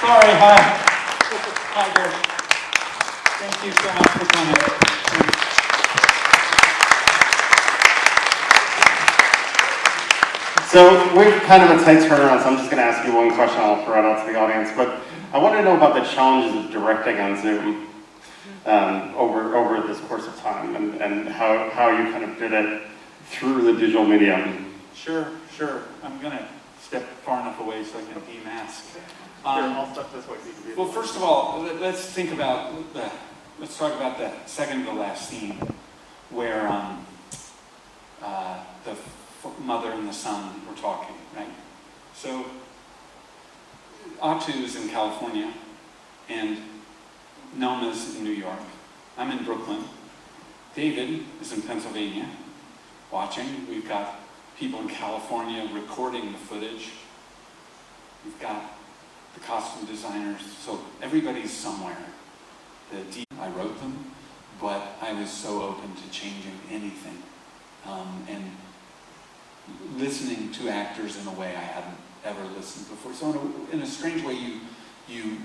Sorry, hi. Hi, George. Thank you so much for coming. So we're kind of a tight turnaround, so I'm just going to ask you one question. I'll throw it out to the audience. But I want to know about the challenges of directing on Zoom over this course of time, and how you kind of did it through the digital medium. Sure. I'm going to step far enough away so I can demask. I'll step this way. Well, first of all, let's talk about the second to last scene, where the mother and the son were talking, right? So, Atu is in California, and Noma's in New York. I'm in Brooklyn. David is in Pennsylvania, watching. We've got people in California recording the footage. We've got the costume designers, so everybody's somewhere. I wrote them, but I was so open to changing anything, and listening to actors in a way I hadn't ever listened before. So in a strange way, you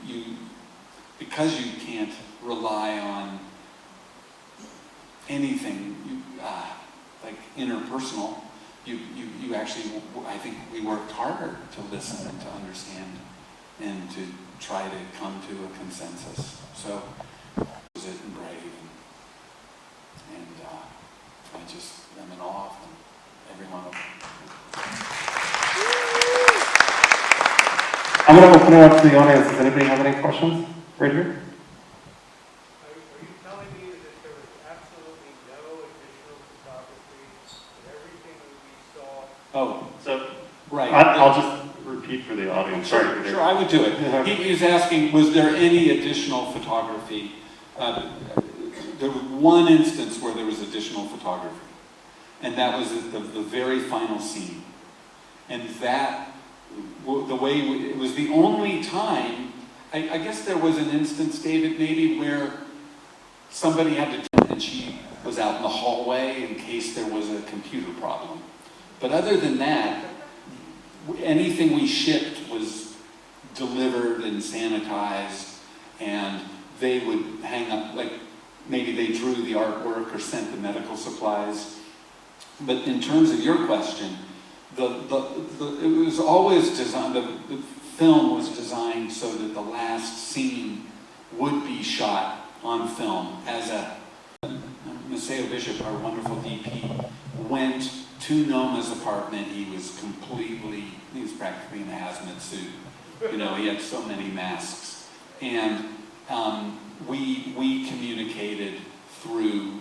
because you can't rely on anything like interpersonal, you actually, I think we worked harder to listen and to understand and to try to come to a consensus. So was it and brave, and I'm in awe of them, every one of them. I'm going to open it up to the audience. Does anybody have any questions? Right here. Are you telling me that there was absolutely no additional photography in everything that we saw? Oh, So, right. I'll just repeat for the audience. Sorry. Sure, I would do it. He was asking, was there any additional photography? There was one instance where there was additional photography, and that was the very final scene. And that, the way, it was the only time, I guess there was an instance, David, maybe where somebody had to, and she was out in the hallway in case there was a computer problem. But other than that, anything we shipped was delivered and sanitized, and they would hang up, like maybe they drew the artwork or sent the medical supplies. But in terms of your question, it was always designed, the film was designed so that the last scene would be shot on film. As Maceo Bishop, our wonderful DP, went to Noma's apartment, he was practically in a hazmat suit. You know, he had so many masks. And we communicated through,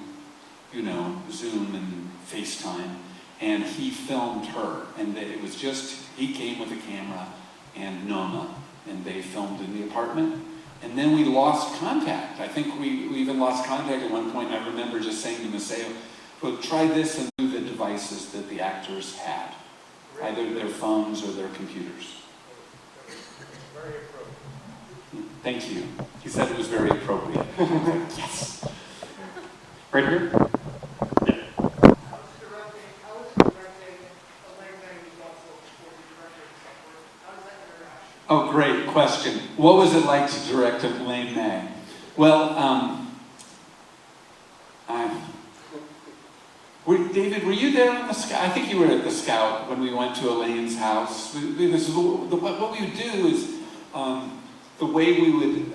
Zoom and FaceTime, and he filmed her. And it was just, he came with a camera and Noma, and they filmed in the apartment. And then we lost contact. I think we even lost contact at one point. I remember just saying to Maceo, well, try this and do the devices that the actors had, either their phones or their computers. Very appropriate. Thank you. He said it was very appropriate. Yes. Right here. How was directing Elaine May, who's also before the director of software? How does that interaction? Oh, great question. What was it like to direct Elaine May? Well, David, were you there on the Scout? I think you were at the Scout when we went to Elaine's house. What we would do is, the way we would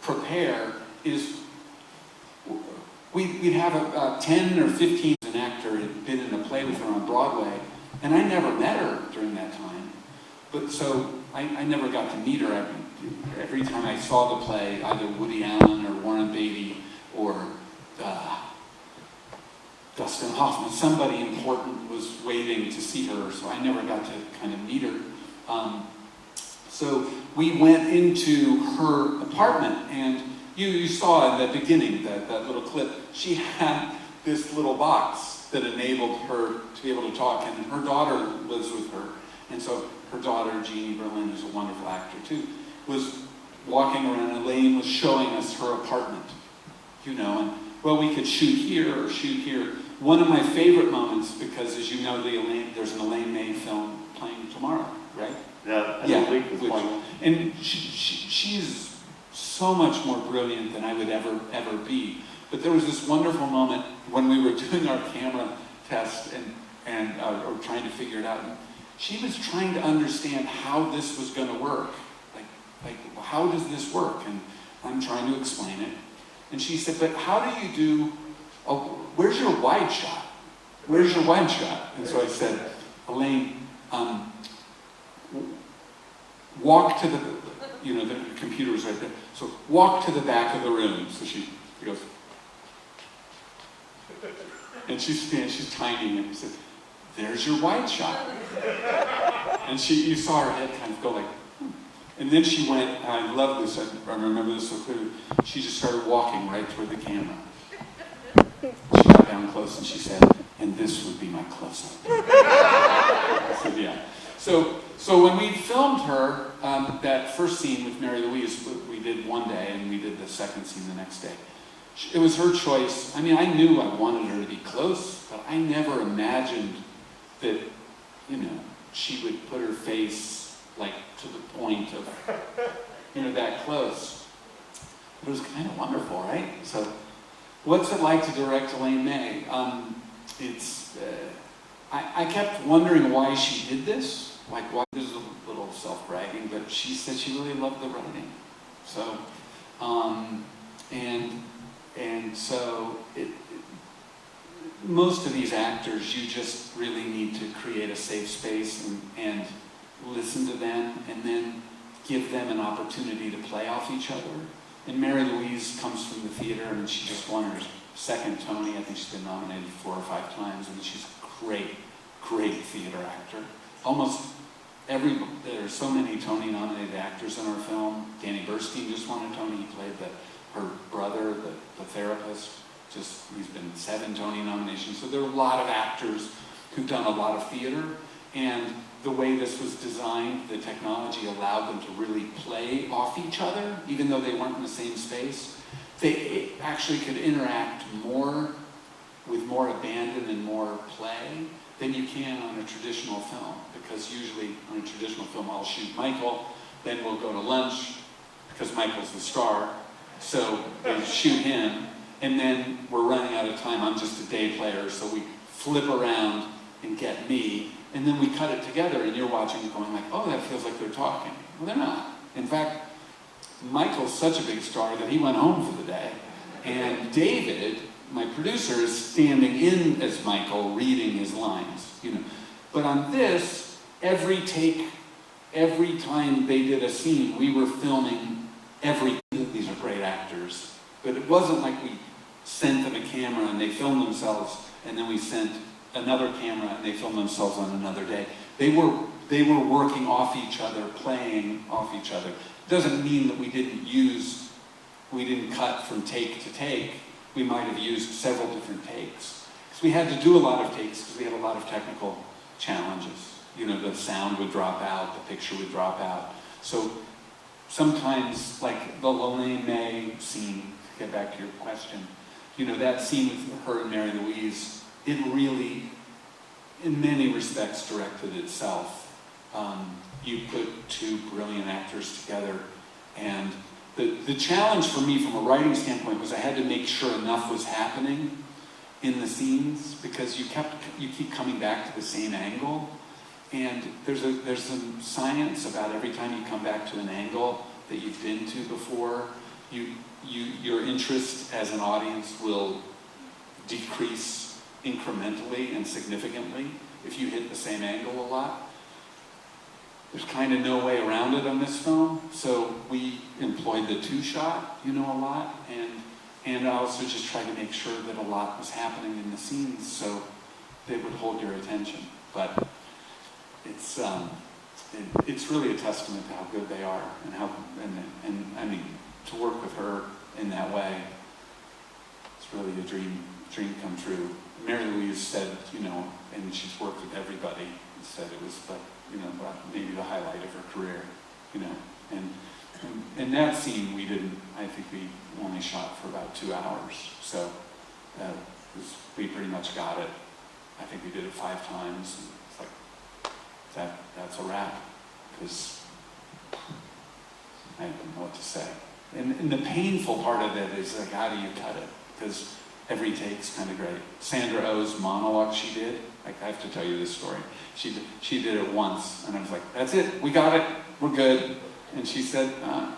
prepare is, we'd have 10 or 15, an actor had been in a play with her on Broadway, and I never met her during that time. But so I never got to meet her. Every time I saw the play, either Woody Allen or Warren Beatty or Dustin Hoffman, somebody important was waiting to see her, so I never got to kind of meet her. So we went into her apartment, and you saw in the beginning, that little clip, she had this little box that enabled her to be able to talk, and her daughter lives with her. And so her daughter, Jeannie Berlin, who's a wonderful actor too, was walking around, and Elaine was showing us her apartment, and well, we could shoot here or shoot here. One of my favorite moments, because as you know, there's an Elaine May film playing tomorrow, right? Yeah, and Yeah, Luke was which- one. And she's so much more brilliant than I would ever be. But there was this wonderful moment when we were doing our camera test or trying to figure it out. And she was trying to understand how this was going to work. Like, how does this work? And I'm trying to explain it. And she said, but how do you do, where's your wide shot? Where's your wide shot? And so I said, Elaine, walk to the computer was right there. So walk to the back of the room. So she goes, and she's tiny, and he said, there's your wide shot. And you saw her head kind of go like, and then she went, and I love this, I remember this so clearly, she just started walking right toward the camera. She got down close and she said, and this would be my close-up. I said, yeah. So when we filmed her, that first scene with Mary-Louise, we did one day, and we did the second scene the next day. It was her choice. I mean, I knew I wanted her to be close, but I never imagined that, she would put her face, like, to the point of, that close. It was kind of wonderful, right? So, what's it like to direct Elaine May? I kept wondering why she did this. Like, why? This is a little self-bragging, but she said she really loved the writing. So, so most of these actors, you just really need to create a safe space and listen to them, and then give them an opportunity to play off each other. And Mary-Louise comes from the theater, and she just won her second Tony. I think she's been nominated 4 or 5 times, and she's a great theater actor. There are so many Tony-nominated actors in our film. Danny Burstein just won a Tony. He played her brother, the therapist. He's been 7 Tony nominations. So there are a lot of actors who've done a lot of theater, and the way this was designed, the technology allowed them to really play off each other, even though they weren't in the same space. They actually could interact more with more abandon and more play than you can on a traditional film. Because usually on a traditional film, I'll shoot Michael, then we'll go to lunch, because Michael's the star. So they shoot him, and then we're running out of time. I'm just a day player, so we flip around and get me, and then we cut it together, and you're watching it going like, oh, that feels like they're talking. Well, they're not. In fact, Michael's such a big star that he went home for the day, and David, my producer, is standing in as Michael, reading his lines. But on this, every take, every time they did a scene, we were filming every. These are great actors, but it wasn't like we sent them a camera and they filmed themselves, and then we sent another camera and they filmed themselves on another day. They were working off each other, playing off each other. It doesn't mean that we didn't cut from take to take. We might have used several different takes. Because we had to do a lot of takes because we had a lot of technical challenges. The sound would drop out, the picture would drop out. So sometimes, like the Elaine May scene, to get back to your question, that scene with her and Mary-Louise, it really, in many respects, directed itself. You put 2 brilliant actors together, and the challenge for me from a writing standpoint was I had to make sure enough was happening in the scenes, because you keep coming back to the same angle, and there's some science about every time you come back to an angle that you've been to before, your interest as an audience will decrease incrementally and significantly if you hit the same angle a lot. There's kind of no way around it on this film, so we employed the 2-shot, a lot, and I also just tried to make sure that a lot was happening in the scenes so they would hold your attention. But it's really a testament to how good they are, and I mean, to work with her in that way, it's really a dream come true. Mary-Louise said, and she's worked with everybody, said it was like, maybe the highlight of her career, and that scene I think we only shot for about 2 hours, so we pretty much got it. I think we did it 5 times, and it's like, that's a wrap. because I don't know what to say. And the painful part of it is like, how do you cut it? Because every take's kind of great. Sandra Oh's monologue she did, like I have to tell you this story. She did it once, and I was like, that's it, we got it, we're good. And she said, no,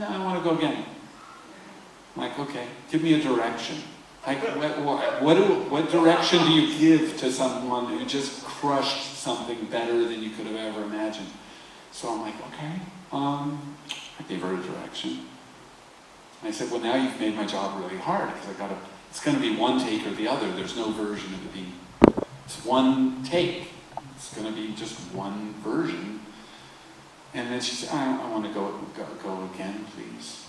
I want to go again. I'm like, okay, give me a direction. Like, what direction do you give to someone who just crushed something better than you could have ever imagined? So I'm like, okay, I gave her a direction. And I said, well, now you've made my job really hard, because it's going to be one take or the other. There's no version of it it's one take. It's going to be just one version. And then she said, I want to go again, please.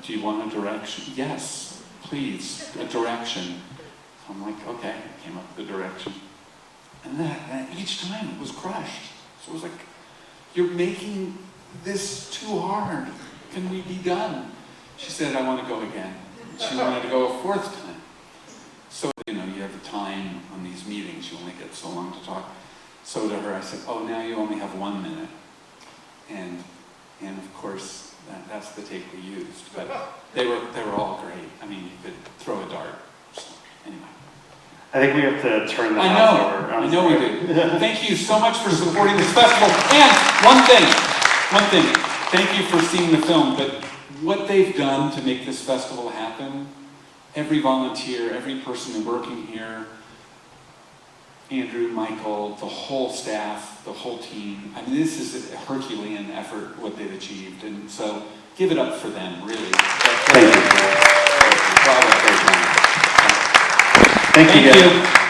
Do you want a direction? Yes, please, a direction. So I'm like, okay, I came up with a direction. And then each time it was crushed. So it was like, you're making this too hard. Can we be done? She said, I want to go again. She wanted to go a fourth time. So, you have the time on these meetings. You only get so long to talk. So to her, I said, oh, now you only have 1 minute. And of course, that's the take we used. But they were all great. I mean, you could throw a dart. So, anyway. I think we have to turn the house over. I know we do. Thank you so much for supporting this festival. And one thing. Thank you for seeing the film, but what they've done to make this festival happen, every volunteer, every person working here, Andrew, Michael, the whole staff, the whole team. I mean, this is a Herculean effort, what they've achieved. And so, give it up for them, really. Thank you. Thank you.